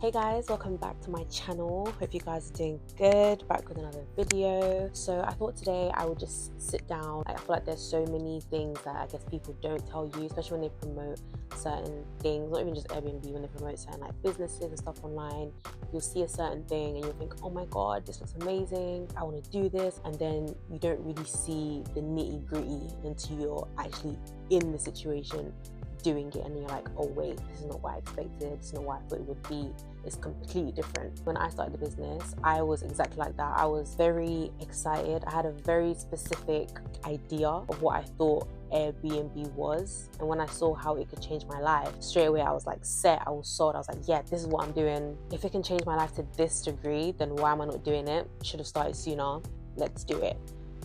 Hey guys, welcome back to my channel. Hope you guys are doing good. Back with another video. So I thought today I would just sit down. I feel like there's so many things that I guess people don't tell you, especially when they promote certain things, not even just Airbnb, when they promote certain like businesses and stuff online. You'll see a certain thing and you'll think, oh my god, this looks amazing, I want to do this, and then you don't really see the nitty-gritty until you're actually in the situation doing it, and you're like, oh wait, this is not what I expected, this is not what I thought it would be. It's completely different. When I started the business, I was exactly like that. I was very excited. I had a very specific idea of what I thought Airbnb was, and when I saw how it could change my life, straight away I was like set, I was sold. I was like, yeah, this is what I'm doing. If it can change my life to this degree, then why am I not doing it? Should have started sooner. Let's do it.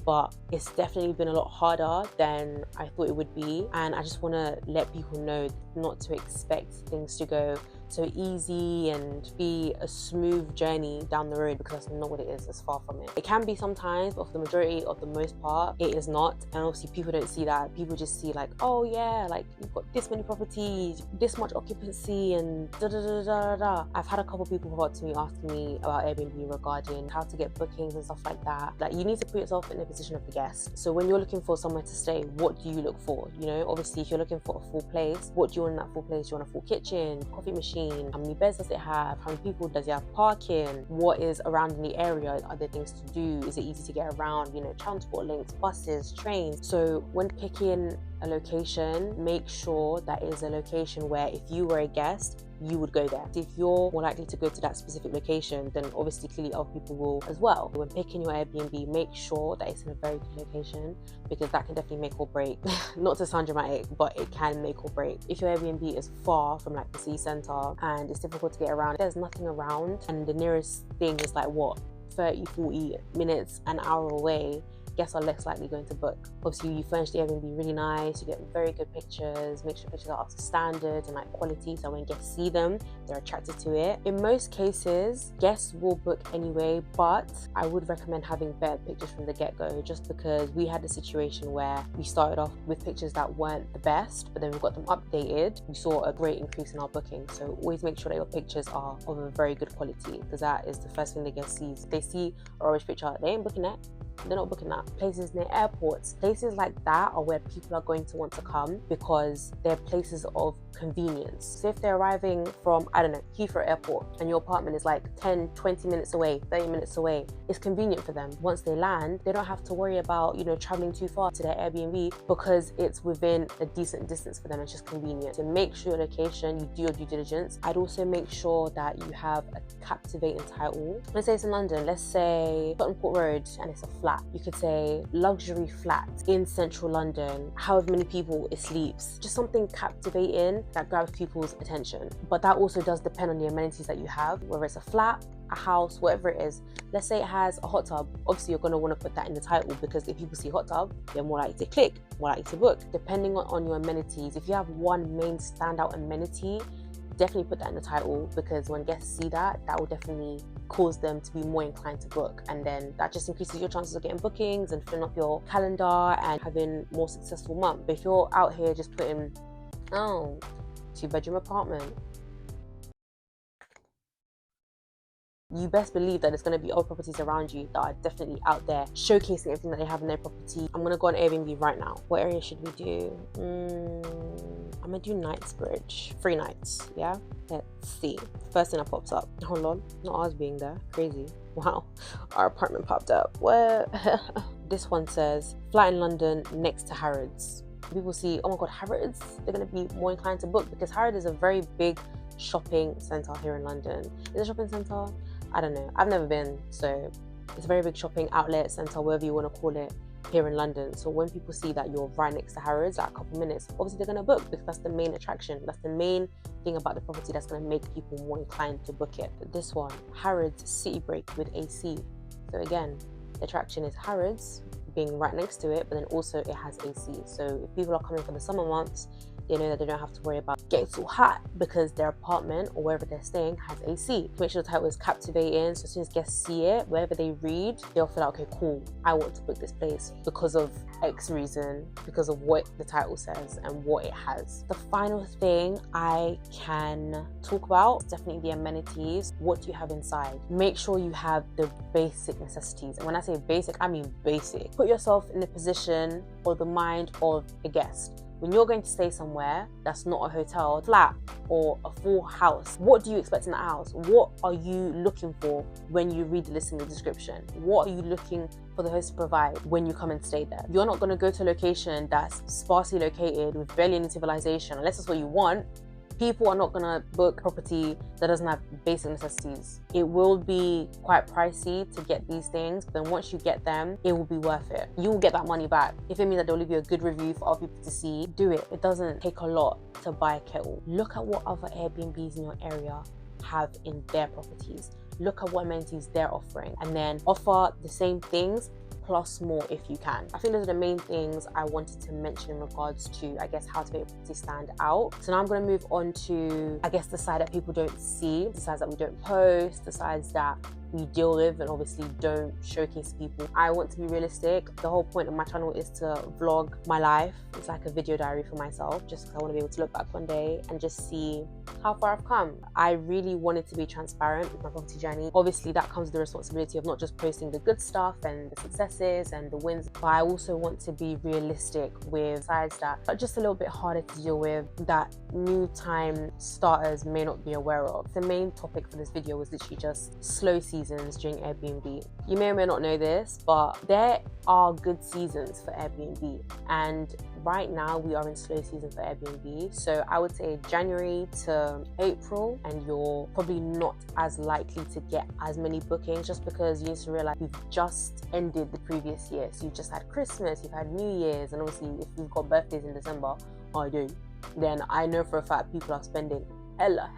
But it's definitely been a lot harder than I thought it would be, and I just want to let people know not to expect things to go so easy and be a smooth journey down the road, because that's not what it is. It's far from it. It can be sometimes, but for the majority of the most part, it is not. And obviously people don't see that. People just see like, oh yeah, like you've got this many properties, this much occupancy, and da da da da da. I've had a couple people come up to me asking me about Airbnb regarding how to get bookings and stuff like that. Like, you need to put yourself in the position of the guest. So when you're looking for somewhere to stay, what do you look for? You know, obviously if you're looking for a full place, what do you want in that full place? Do you want a full kitchen, coffee machine? How many beds does it have? How many people does it have parking? What is around in the area? Are there things to do? Is it easy to get around? You know, transport links, buses, trains. So when picking a location, make sure that it is a location where if you were a guest, you would go there. If you're more likely to go to that specific location, then obviously clearly other people will as well. When picking your Airbnb, make sure that it's in a very good location, because that can definitely make or break. Not to sound dramatic, but it can make or break. If your Airbnb is far from like the city centre and it's difficult to get around, there's nothing around, and the nearest thing is like what, 30-40 minutes, an hour away, guests are less likely going to book. Obviously you furnish the Airbnb really nice, you get very good pictures, make sure pictures are up to standard and like quality, so when guests see them, they're attracted to it. In most cases, guests will book anyway, but I would recommend having better pictures from the get-go, just because we had a situation where we started off with pictures that weren't the best, but then we got them updated. We saw a great increase in our booking. So always make sure that your pictures are of a very good quality, because that is the first thing the guest sees. If they see a rubbish picture, they ain't booking that. They're not booking that. Places near airports, places like that are where people are going to want to come, because they're places of convenience. So if they're arriving from, I don't know, Heathrow Airport, and your apartment is like 10-20 minutes away, 30 minutes away, it's convenient for them. Once they land, they don't have to worry about, you know, traveling too far to their Airbnb, because it's within a decent distance for them. It's just convenient. So make sure your location, you do your due diligence. I'd also make sure that you have a captivating title. Let's say it's in London, let's say Tottenham Court Road, and it's a flat. You could say luxury flat in central London, however many people it sleeps. Just something captivating that grabs people's attention. But that also does depend on the amenities that you have, whether it's a flat, a house, whatever it is. Let's say it has a hot tub. Obviously you're going to want to put that in the title, because if people see hot tub, they're more likely to click, more likely to book. Depending on your amenities, if you have one main standout amenity, definitely put that in the title, because when guests see that, that will definitely cause them to be more inclined to book, and then that just increases your chances of getting bookings and filling up your calendar and having more successful month. But if you're out here just putting, oh, 2-bedroom apartment, you best believe that there's going to be other properties around you that are definitely out there showcasing everything that they have in their property. I'm going to go on Airbnb right now. What area should we do? I'm going to do Knightsbridge. 3 nights, yeah? Let's see. First thing that pops up. Hold on. Not ours being there. Crazy. Wow. Our apartment popped up. What? This one says, flat in London next to Harrods. People see, oh my god, Harrods? They're going to be more inclined to book, because Harrods is a very big shopping centre here in London. Is it a shopping centre? I don't know. I've never been, so it's a very big shopping outlet centre, whatever you want to call it, here in London. So when people see that you're right next to Harrods, like a couple minutes, obviously they're going to book, because that's the main attraction. That's the main thing about the property that's going to make people more inclined to book it. But this one, Harrods City Break with AC. So again, the attraction is Harrods being right next to it, but then also it has AC. So if people are coming for the summer months, they know that they don't have to worry about gets too hot because their apartment or wherever they're staying has AC. Make sure the title is captivating, so as soon as guests see it, wherever they read, they'll feel like, okay, cool, I want to book this place because of X reason, because of what the title says and what it has. The final thing I can talk about is definitely the amenities. What do you have inside? Make sure you have the basic necessities. And when I say basic, I mean basic. Put yourself in the position or the mind of a guest. When you're going to stay somewhere that's not a hotel, flat, or a full house, what do you expect in that house? What are you looking for when you read the listing and description? What are you looking for the host to provide when you come and stay there? You're not going to go to a location that's sparsely located with barely any civilization, unless that's what you want. People are not going to book property that doesn't have basic necessities. It will be quite pricey to get these things, but then once you get them, it will be worth it. You will get that money back. If it means that they'll leave you a good review for other people to see, do it. It doesn't take a lot to buy a kettle. Look at what other Airbnbs in your area have in their properties. Look at what amenities they're offering, and then offer the same things plus more if you can. I think those are the main things I wanted to mention in regards to, I guess, how to make a property stand out. So now I'm going to move on to, I guess, the side that people don't see, the sides that we don't post, the sides that we deal with and obviously don't showcase people. I want to be realistic. The whole point of my channel is to vlog my life. It's like a video diary for myself, just because I want to be able to look back one day and just see how far I've come. I really wanted to be transparent with my property journey. Obviously that comes with the responsibility of not just posting the good stuff and the successes and the wins, but I also want to be realistic with sides that are just a little bit harder to deal with, that new time starters may not be aware of. The main topic for this video was literally just slow seasons during Airbnb. You may or may not know this, but there are good seasons for Airbnb, and right now we are in slow season for Airbnb. So I would say January to April, and you're probably not as likely to get as many bookings, just because you need to realize we've just ended the previous year. So you've just had Christmas, you've had New Year's, and obviously if you've got birthdays in December, then I know for a fact people are spending hella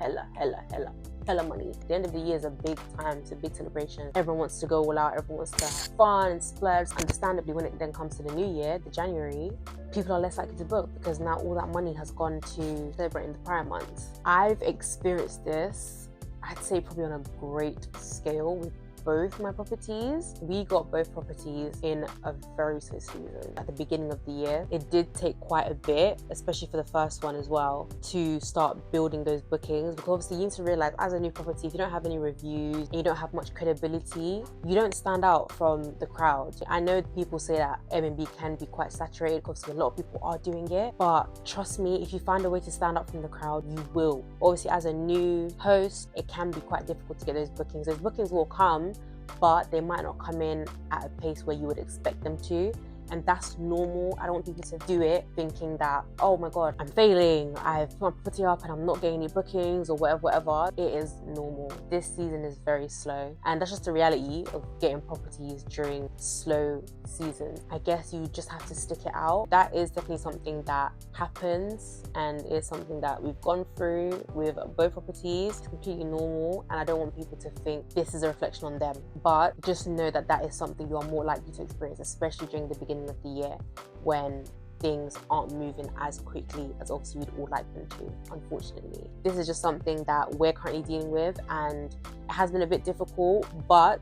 money. The end of the year is a big time, it's a big celebration. Everyone wants to go all out, everyone wants to have fun and splurge. Understandably, when it then comes to the new year, the January, people are less likely to book because now all that money has gone to celebrating the prior months. I've experienced this, I'd say probably on a great scale with both my properties. We got both properties in a very slow season at the beginning of the year. It did take quite a bit, especially for the first one as well, to start building those bookings, because obviously you need to realize, as a new property, if you don't have any reviews and you don't have much credibility, you don't stand out from the crowd. I know people say that Airbnb can be quite saturated because a lot of people are doing it, but trust me, if you find a way to stand out from the crowd, you will. Obviously, as a new host, it can be quite difficult to get those bookings. Those bookings will come, but they might not come in at a pace where you would expect them to, and that's normal. I don't want people to do it thinking that, oh my god, I'm failing, I've put my property up and I'm not getting any bookings or whatever. It is normal. This season is very slow, and that's just the reality of getting properties during slow seasons. I guess you just have to stick it out. That is definitely something that happens, and it's something that we've gone through with both properties. It's completely normal, and I don't want people to think this is a reflection on them, but just know that that is something you are more likely to experience, especially during the beginning of the year when things aren't moving as quickly as obviously we'd all like them to, unfortunately. This is just something that we're currently dealing with, and it has been a bit difficult, but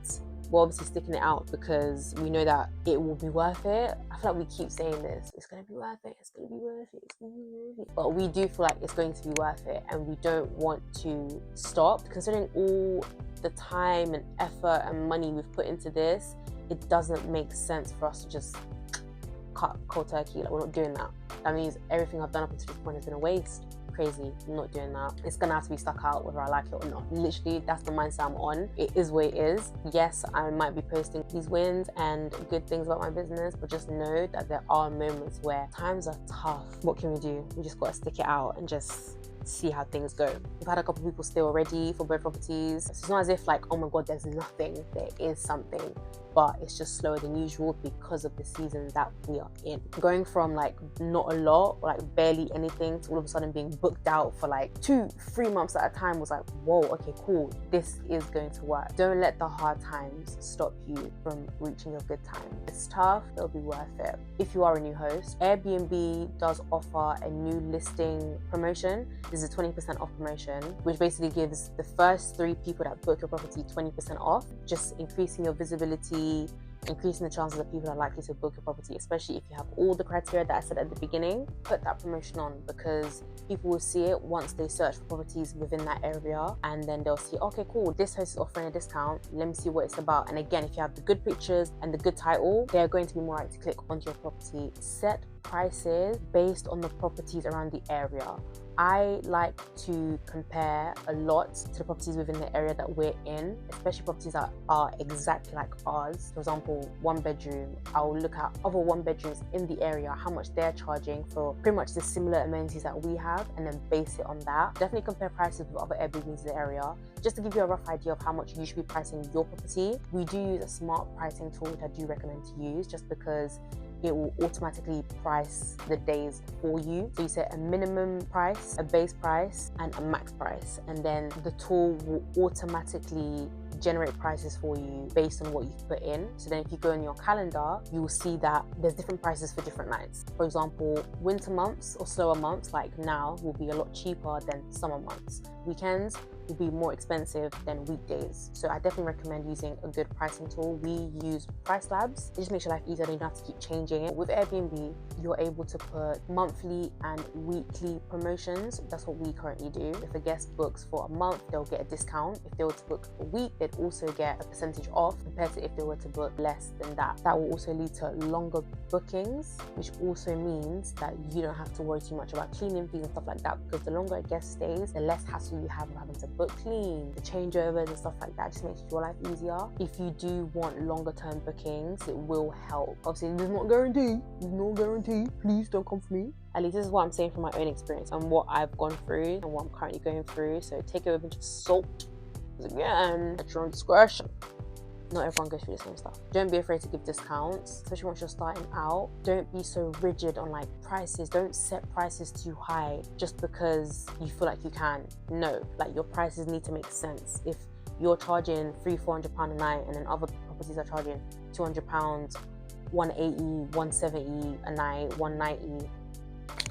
we're obviously sticking it out because we know that it will be worth it. I feel like we keep saying this, it's going to be worth it, it's going to be worth it, it's going to be worth it. But we do feel like it's going to be worth it, and we don't want to stop. Considering all the time and effort and money we've put into this, it doesn't make sense for us to just cut cold turkey. Like, we're not doing that. That means everything I've done up until this point has been a waste. Crazy. I'm not doing that. It's gonna have to be stuck out whether I like it or not. Literally, that's the mindset I'm on. It is what it is. Yes, I might be posting these wins and good things about my business, but just know that there are moments where times are tough. What can we do? We just gotta stick it out and just see how things go. We've had a couple of people stay already for both properties. So it's not as if like, oh my god, there's nothing. There is something, but it's just slower than usual because of the season that we are in. Going from like not a lot, or like barely anything, to all of a sudden being booked out for like 2-3 months at a time was like, whoa, okay, cool, this is going to work. Don't let the hard times stop you from reaching your good time. It's tough, it'll be worth it. If you are a new host, Airbnb does offer a new listing promotion. This is a 20% off promotion, which basically gives the first 3 people that book your property 20% off, just increasing your visibility, increasing the chances that people are likely to book your property, especially if you have all the criteria that I said at the beginning. Put that promotion on, because people will see it once they search for properties within that area, and then they'll see, okay, cool, this host is offering a discount, let me see what it's about. And again, if you have the good pictures and the good title, they're going to be more likely to click onto your property. Set prices based on the properties around the area. I like to compare a lot to the properties within the area that we're in, especially properties that are exactly like ours. For example, 1 bedroom, I'll look at other 1 bedrooms in the area, how much they're charging for pretty much the similar amenities that we have, and then base it on that. Definitely compare prices with other Airbnbs in the area, just to give you a rough idea of how much you should be pricing your property. We do use a smart pricing tool, which I do recommend to use, just because it will automatically price the days for you. So you set a minimum price, a base price, and a max price. And then the tool will automatically generate prices for you based on what you've put in. So then if you go in your calendar, you will see that there's different prices for different nights. For example, winter months or slower months like now will be a lot cheaper than summer months. Weekends will be more expensive than weekdays. So I definitely recommend using a good pricing tool. We use Price Labs. It just makes your life easier, you don't have to keep changing it. With Airbnb, you're able to put monthly and weekly promotions. That's what we currently do. If a guest books for a month, they'll get a discount. If they were to book a week, they'd also get a percentage off compared to if they were to book less than that. That will also lead to longer bookings, which also means that you don't have to worry too much about cleaning fees and stuff like that, because the longer a guest stays, the less hassle you have of having to book clean, the changeovers and stuff like that. Just makes your life easier. If you do want longer term bookings, it will help. Obviously, there's not guarantee. There's no guarantee. Please don't come for me. At least this is what I'm saying from my own experience and what I've gone through and what I'm currently going through. So take it with a pinch of salt. Because again, at your own discretion. Not everyone goes through the same stuff. Don't be afraid to give discounts, especially once you're starting out. Don't be so rigid on like prices. Don't set prices too high just because you feel like you can. No, like your prices need to make sense. If you're charging £300-400 a night and then other properties are charging £200, 180, 170 a night, 190,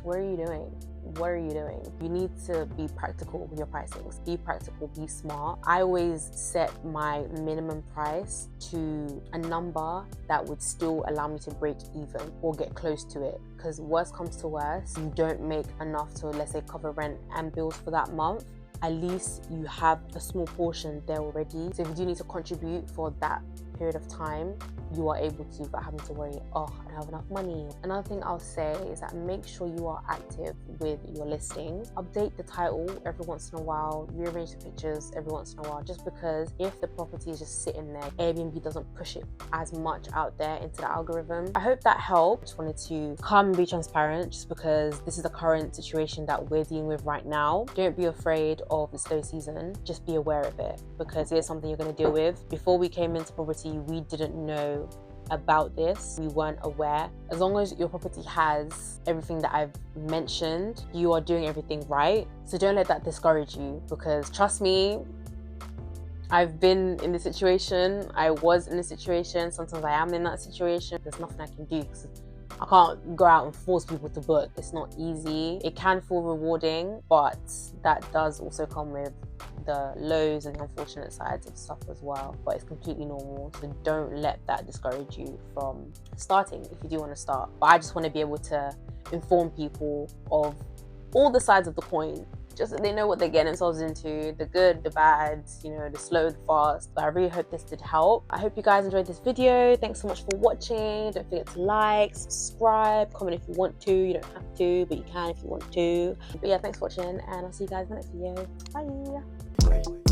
what are you doing? What are you doing? You need to be practical with your pricings. Be practical, be smart. I always set my minimum price to a number that would still allow me to break even or get close to it. Because worst comes to worst, you don't make enough to, let's say, cover rent and bills for that month. At least you have a small portion there already. So if you do need to contribute for that period of time, you are able to without having to worry, oh, I don't have enough money. Another thing I'll say is that make sure you are active with your listings. Update the title every once in a while, rearrange the pictures every once in a while, just because if the property is just sitting there, Airbnb doesn't push it as much out there into the algorithm. I hope that helped. Just wanted to come and be transparent, just because this is the current situation that we're dealing with right now. Don't be afraid of the slow season, just be aware of it, because it is something you're going to deal with. Before we came into property, we didn't know about this. We weren't aware. As long as your property has everything that I've mentioned, you are doing everything right. So don't let that discourage you, because trust me, I've been in this situation. I was in this situation. Sometimes I am in that situation. There's nothing I can do because I can't go out and force people to book. It's not easy. It can feel rewarding, but that does also come with the lows and the unfortunate sides of stuff as well. But it's completely normal. So don't let that discourage you from starting if you do want to start. But I just want to be able to inform people of all the sides of the coin, just so they know what they're getting themselves into, the good, the bad, you know, the slow, the fast. But I really hope this did help. I hope you guys enjoyed this video. Thanks so much for watching. Don't forget to like, subscribe, comment if you want to. You don't have to, but you can if you want to. But yeah, thanks for watching, and I'll see you guys in the next video. Bye.